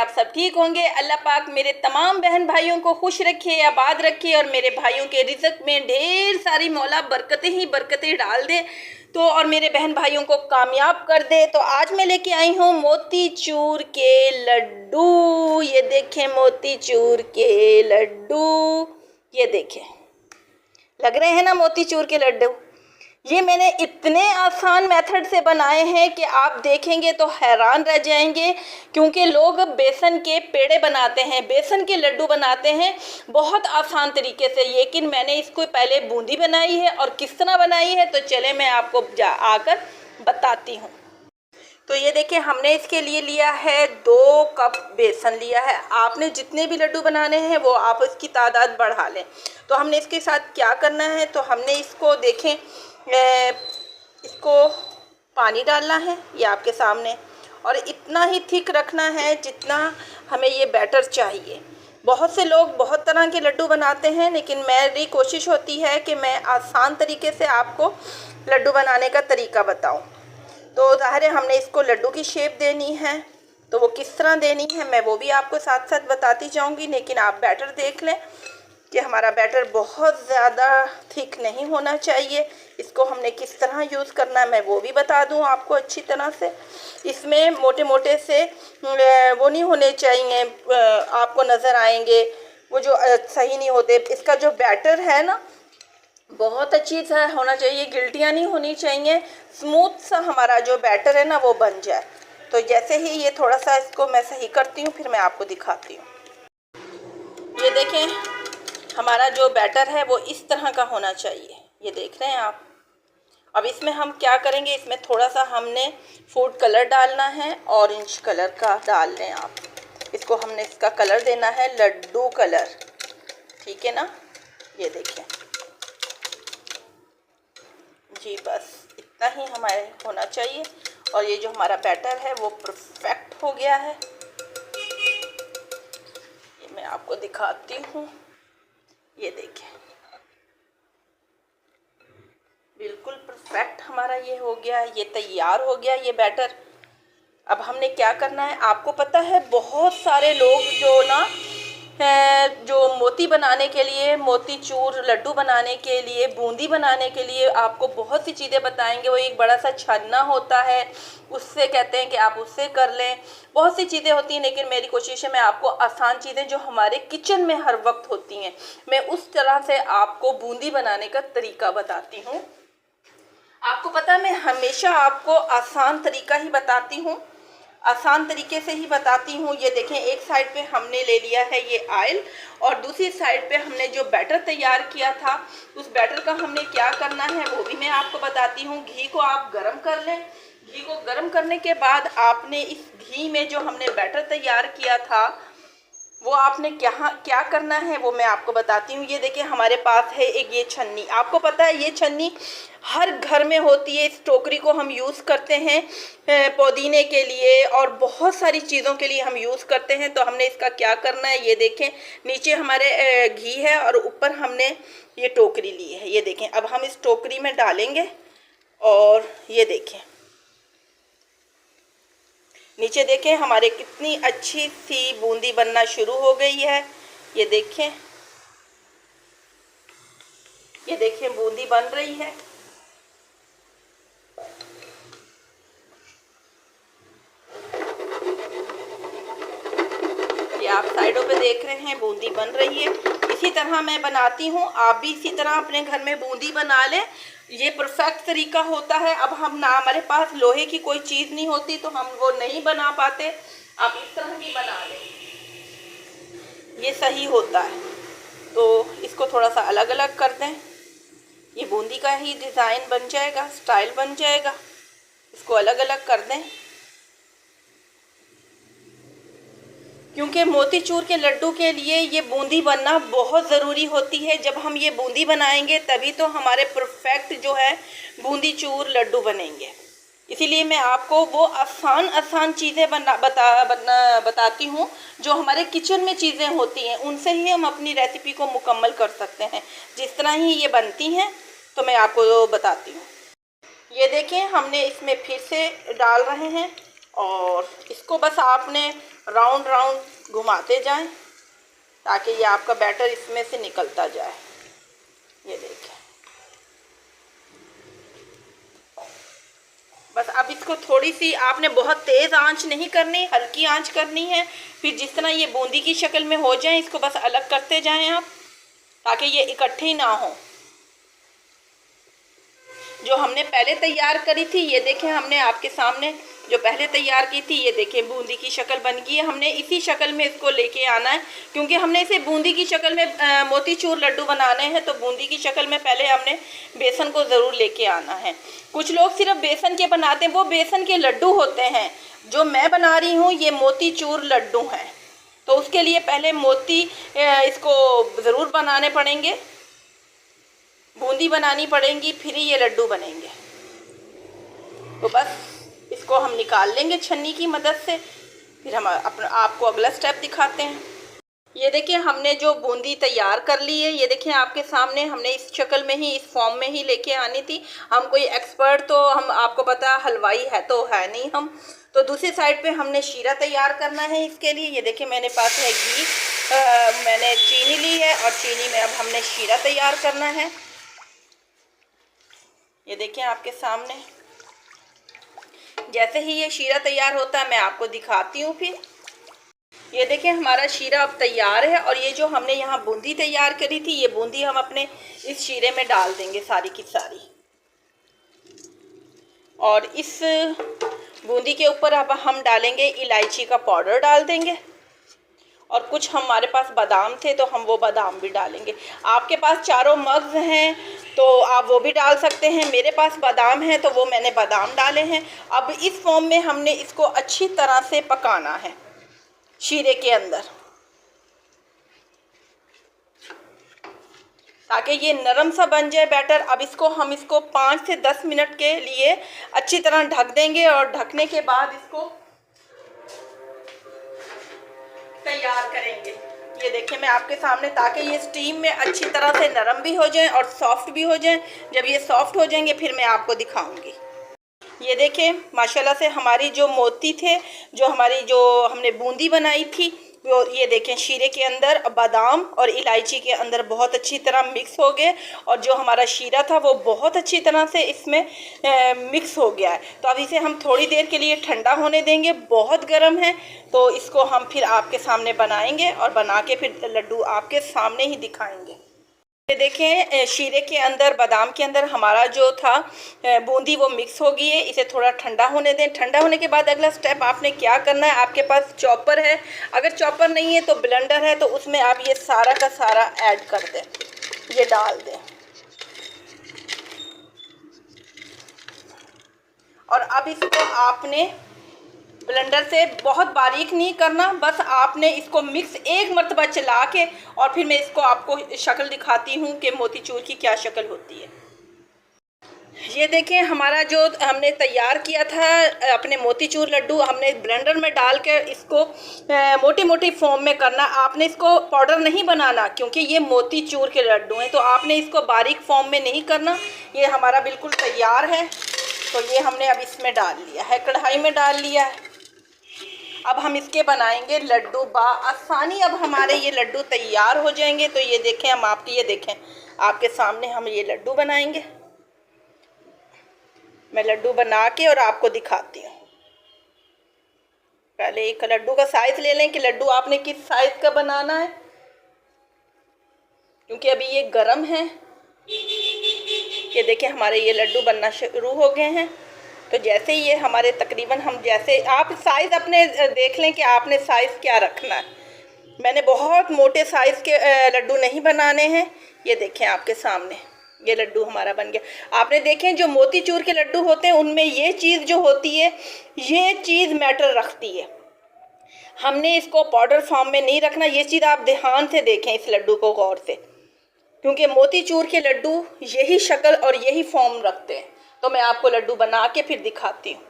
आप सब ठीक होंगे। अल्लाह पाक मेरे तमाम बहन भाइयों को खुश रखे, आबाद रखे और मेरे भाइयों के रिज़्क में ढेर सारी मौला बरकतें ही बरकतें डाल दे तो और मेरे बहन भाइयों को कामयाब कर दे। तो आज मैं लेके आई हूँ मोतीचूर के लड्डू। ये देखें मोतीचूर के लड्डू, ये देखें, लग रहे हैं ना मोतीचूर के लड्डू। ये मैंने इतने आसान मेथड से बनाए हैं कि आप देखेंगे तो हैरान रह जाएंगे, क्योंकि लोग बेसन के पेड़े बनाते हैं, बेसन के लड्डू बनाते हैं बहुत आसान तरीके से, लेकिन मैंने इसको पहले बूंदी बनाई है। और किस तरह बनाई है तो चले मैं आपको आकर बताती हूँ। तो ये देखिए, हमने इसके लिए लिया है 2 कप बेसन लिया है। आपने जितने भी लड्डू बनाने हैं वो आप इसकी तादाद बढ़ा लें। तो हमने इसके साथ क्या करना है, तो हमने इसको देखें, इसको पानी डालना है, ये आपके सामने, और इतना ही थिक रखना है जितना हमें ये बैटर चाहिए। बहुत से लोग बहुत तरह के लड्डू बनाते हैं, लेकिन मेरी कोशिश होती है कि मैं आसान तरीके से आपको लड्डू बनाने का तरीका बताऊं। तो ज़ाहिर है हमने इसको लड्डू की शेप देनी है, तो वो किस तरह देनी है मैं वो भी आपको साथ साथ बताती जाऊंगी। लेकिन आप बैटर देख लें कि हमारा बैटर बहुत ज़्यादा थिक नहीं होना चाहिए। इसको हमने किस तरह यूज़ करना है मैं वो भी बता दूं आपको अच्छी तरह से। इसमें मोटे मोटे से वो नहीं होने चाहिए, आपको नज़र आएंगे वो जो सही नहीं होते। इसका जो बैटर है ना बहुत अच्छी सा होना चाहिए, गिल्टियाँ नहीं होनी चाहिए, स्मूथ सा हमारा जो बैटर है ना वो बन जाए। तो जैसे ही ये थोड़ा सा इसको मैं सही करती हूँ फिर मैं आपको दिखाती हूँ। ये देखें, हमारा जो बैटर है वो इस तरह का होना चाहिए, ये देख रहे हैं आप। अब इसमें हम क्या करेंगे, इसमें थोड़ा सा हमने फूड कलर डालना है, ऑरेंज कलर का डाल लें आप। इसको हमने इसका कलर देना है लड्डू कलर, ठीक है ना। ये देखें जी, बस इतना ही हमारे होना चाहिए। और ये जो हमारा बैटर है वो परफेक्ट हो गया है, ये मैं आपको दिखाती हूँ। ये देखें, बिल्कुल परफेक्ट हमारा ये हो गया, ये तैयार हो गया ये बैटर। अब हमने क्या करना है, आपको पता है बहुत सारे लोग जो ना जो मोती बनाने के लिए, मोतीचूर लड्डू बनाने के लिए, बूंदी बनाने के लिए आपको बहुत सी चीज़ें बताएंगे। वो एक बड़ा सा छन्ना होता है, उससे कहते हैं कि आप उससे कर लें, बहुत सी चीज़ें होती हैं। लेकिन मेरी कोशिश है मैं आपको आसान चीज़ें जो हमारे किचन में हर वक्त होती हैं, मैं उस तरह से आपको बूंदी बनाने का तरीका बताती हूँ। आपको पता है मैं हमेशा आपको आसान तरीका ही बताती हूँ, आसान तरीके से ही बताती हूँ। ये देखें, एक साइड पे हमने ले लिया है ये ऑयल, और दूसरी साइड पे हमने जो बैटर तैयार किया था उस बैटर का हमने क्या करना है वो भी मैं आपको बताती हूँ। घी को आप गरम कर लें। घी को गरम करने के बाद आपने इस घी में जो हमने बैटर तैयार किया था वो आपने क्या करना है वो मैं आपको बताती हूँ। ये देखिए, हमारे पास है एक ये छन्नी। आपको पता है ये छन्नी हर घर में होती है। इस टोकरी को हम यूज़ करते हैं पुदीने के लिए और बहुत सारी चीज़ों के लिए हम यूज़ करते हैं। तो हमने इसका क्या करना है, ये देखें, नीचे हमारे घी है और ऊपर हमने ये टोकरी ली है। ये देखें, अब हम इस टोकरी में डालेंगे और ये देखें नीचे देखें हमारे कितनी अच्छी सी बूंदी बनना शुरू हो गई है। ये देखें, ये देखें बूंदी बन रही है। ये आप साइडों पे देख रहे हैं बूंदी बन रही है। इसी तरह मैं बनाती हूँ, आप भी इसी तरह अपने घर में बूंदी बना लें। ये परफेक्ट तरीका होता है। अब हम ना, हमारे पास लोहे की कोई चीज़ नहीं होती तो हम वो नहीं बना पाते, आप इस तरह की बना लें, ये सही होता है। तो इसको थोड़ा सा अलग अलग कर दें, ये बूंदी का ही डिज़ाइन बन जाएगा, स्टाइल बन जाएगा। इसको अलग अलग कर दें, क्योंकि मोतीचूर के लड्डू के लिए ये बूंदी बनना बहुत ज़रूरी होती है। जब हम ये बूंदी बनाएंगे तभी तो हमारे परफेक्ट जो है बूंदी चूर लड्डू बनेंगे। इसीलिए मैं आपको वो आसान चीज़ें बताती हूँ जो हमारे किचन में चीज़ें होती हैं, उनसे ही हम अपनी रेसिपी को मुकम्मल कर सकते हैं। जिस तरह ही ये बनती हैं तो मैं आपको बताती हूँ। ये देखें, हमने इसमें फिर से डाल रहे हैं और इसको बस आपने राउंड राउंड घुमाते जाएं ताकि ये आपका बैटर इसमें से निकलता जाए। ये देखें, बस अब इसको थोड़ी सी आपने बहुत तेज़ आंच नहीं करनी, हल्की आंच करनी है। फिर जिस तरह ये बूंदी की शक्ल में हो जाए इसको बस अलग करते जाएं आप, ताकि ये इकट्ठे ही ना हो। जो हमने पहले तैयार करी थी, ये देखें हमने आपके सामने जो पहले तैयार की थी, ये देखें बूंदी की शक्ल बन गई है। हमने इसी शक्ल में इसको लेके आना है, क्योंकि हमने इसे बूंदी की शक्ल में मोतीचूर लड्डू बनाने हैं, तो बूंदी की शक्ल में पहले हमने बेसन को ज़रूर लेके आना है। कुछ लोग सिर्फ बेसन के बनाते हैं, वो बेसन के लड्डू होते हैं। जो मैं बना रही हूँ ये मोतीचूर लड्डू हैं, तो उसके लिए पहले मोती इसको ज़रूर बनाने पड़ेंगे, बूंदी बनानी पड़ेंगी, फिर ही ये लड्डू बनेंगे। तो बस इसको हम निकाल लेंगे छन्नी की मदद से, फिर हम आपको अगला स्टेप दिखाते हैं। ये देखिए हमने जो बूंदी तैयार कर ली है, ये देखिए आपके सामने। हमने इस शक्ल में ही, इस फॉर्म में ही लेके आनी थी। हम कोई एक्सपर्ट तो हम आपको पता हलवाई है तो है नहीं हम। तो दूसरी साइड पे हमने शीरा तैयार करना है इसके लिए। ये देखिए मेरे पास है घी, मैंने चीनी ली है और चीनी में अब हमने शीरा तैयार करना है। ये देखिए आपके सामने। जैसे ही ये शीरा तैयार होता है मैं आपको दिखाती हूँ। फिर ये देखिए हमारा शीरा अब तैयार है, और ये जो हमने यहाँ बूंदी तैयार करी थी, ये बूंदी हम अपने इस शीरे में डाल देंगे सारी की सारी। और इस बूंदी के ऊपर अब हम डालेंगे इलायची का पाउडर डाल देंगे, और कुछ हमारे पास बादाम थे तो हम वो बादाम भी डालेंगे। आपके पास चारों मग्ज़ हैं तो आप वो भी डाल सकते हैं। मेरे पास बादाम हैं तो वो मैंने बादाम डाले हैं। अब इस फॉर्म में हमने इसको अच्छी तरह से पकाना है शीरे के अंदर, ताकि ये नरम सा बन जाए बैटर। अब हम इसको 5 से 10 मिनट के लिए अच्छी तरह ढक देंगे, और ढकने के बाद इसको तैयार करेंगे। ये देखिए मैं आपके सामने, ताकि ये स्टीम में अच्छी तरह से नरम भी हो जाए और सॉफ्ट भी हो जाए। जब ये सॉफ्ट हो जाएंगे फिर मैं आपको दिखाऊंगी। ये देखिए माशाल्लाह से हमारी जो मोती थे, जो हमने बूंदी बनाई थी, वो ये देखें शीरे के अंदर बादाम और इलायची के अंदर बहुत अच्छी तरह मिक्स हो गए, और जो हमारा शीरा था वो बहुत अच्छी तरह से इसमें मिक्स हो गया है। तो अब इसे हम थोड़ी देर के लिए ठंडा होने देंगे। बहुत गर्म है तो इसको हम फिर आपके सामने बनाएंगे, और बना के फिर लड्डू आपके सामने ही दिखाएंगे। ये देखें शीरे के अंदर, बादाम के अंदर हमारा जो था बूंदी वो मिक्स हो गई है। इसे थोड़ा ठंडा होने दें। ठंडा होने के बाद अगला स्टेप आपने क्या करना है, आपके पास चॉपर है, अगर चॉपर नहीं है तो ब्लेंडर है, तो उसमें आप ये सारा का सारा ऐड कर दें, ये डाल दें। और अब इसको आपने ब्लेंडर से बहुत बारीक नहीं करना, बस आपने इसको मिक्स एक मरतबा चला के, और फिर मैं इसको आपको शक्ल दिखाती हूँ कि मोतीचूर की क्या शक्ल होती है। ये देखें हमारा जो हमने तैयार किया था अपने मोतीचूर लड्डू, हमने ब्लेंडर में डाल कर इसको मोटी मोटी फॉर्म में करना। आपने इसको पाउडर नहीं बनाना, क्योंकि ये मोतीचूर के लड्डू हैं, तो आपने इसको बारीक फॉर्म में नहीं करना। ये हमारा बिल्कुल तैयार है, तो ये हमने अब इसमें डाल लिया है, कढ़ाई में डाल लिया है। अब हम इसके बनाएंगे लड्डू आसानी। अब हमारे ये लड्डू तैयार हो जाएंगे। तो ये देखें हम ये देखें आपके सामने हम ये लड्डू बनाएंगे। मैं लड्डू बना के और आपको दिखाती हूँ। पहले एक लड्डू का साइज ले लें कि लड्डू आपने किस साइज का बनाना है, क्योंकि अभी ये गर्म है। ये देखें हमारे ये लड्डू बनना शुरू हो गए हैं। तो जैसे ये हमारे तकरीबन, हम जैसे आप साइज़ अपने देख लें कि आपने साइज़ क्या रखना है। मैंने बहुत मोटे साइज़ के लड्डू नहीं बनाने हैं। ये देखें आपके सामने ये लड्डू हमारा बन गया। आपने देखें जो मोतीचूर के लड्डू होते हैं उनमें ये चीज़ जो होती है, ये चीज़ मैटर रखती है। हमने इसको पाउडर फॉर्म में नहीं रखना। ये चीज़ आप ध्यान से देखें इस लड्डू को गौर से, क्योंकि मोतीचूर के लड्डू यही शक्ल और यही फॉर्म रखते हैं। तो मैं आपको लड्डू बना के फिर दिखाती हूँ।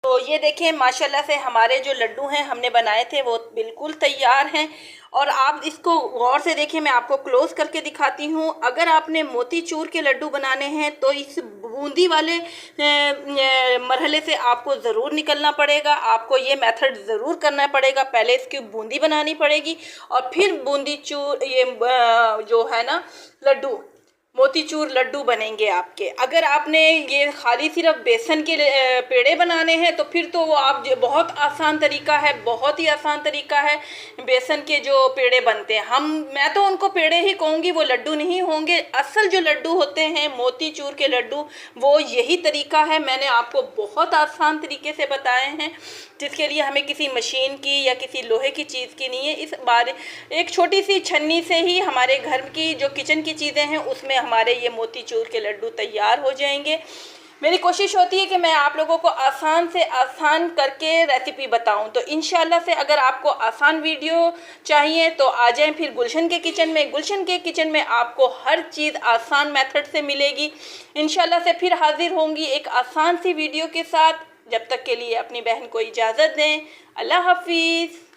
तो ये देखें माशाल्लाह से हमारे जो लड्डू हैं हमने बनाए थे वो बिल्कुल तैयार हैं। और आप इसको गौर से देखें, मैं आपको क्लोज करके दिखाती हूँ। अगर आपने मोतीचूर के लड्डू बनाने हैं तो इस बूंदी वाले मरहले से आपको ज़रूर निकलना पड़ेगा। आपको ये मेथड ज़रूर करना पड़ेगा। पहले इसकी बूंदी बनानी पड़ेगी और फिर बूंदी चूर ये जो है ना लड्डू, मोतीचूर लड्डू बनेंगे आपके। अगर आपने ये खाली सिर्फ बेसन के पेड़े बनाने हैं तो फिर तो वो आप बहुत आसान तरीका है, बहुत ही आसान तरीका है। बेसन के जो पेड़े बनते हैं मैं तो उनको पेड़े ही कहूँगी, वो लड्डू नहीं होंगे। असल जो लड्डू होते हैं मोतीचूर के लड्डू, वो यही तरीका है। मैंने आपको बहुत आसान तरीके से बताए हैं, जिसके लिए हमें किसी मशीन की या किसी लोहे की चीज़ की नहीं है। इस बार एक छोटी सी छन्नी से ही हमारे घर की जो किचन की चीज़ें हैं उसमें हमारे ये मोतीचूर के लड्डू तैयार हो जाएंगे। मेरी कोशिश होती है कि मैं आप लोगों को आसान से आसान करके रेसिपी बताऊं। तो इंशाल्लाह से अगर आपको आसान वीडियो चाहिए तो आ जाएं फिर गुलशन के किचन में। गुलशन के किचन में आपको हर चीज़ आसान मेथड से मिलेगी। इंशाल्लाह से फिर हाजिर होंगी एक आसान सी वीडियो के साथ। जब तक के लिए अपनी बहन को इजाज़त दें। अल्लाह हाफिज़।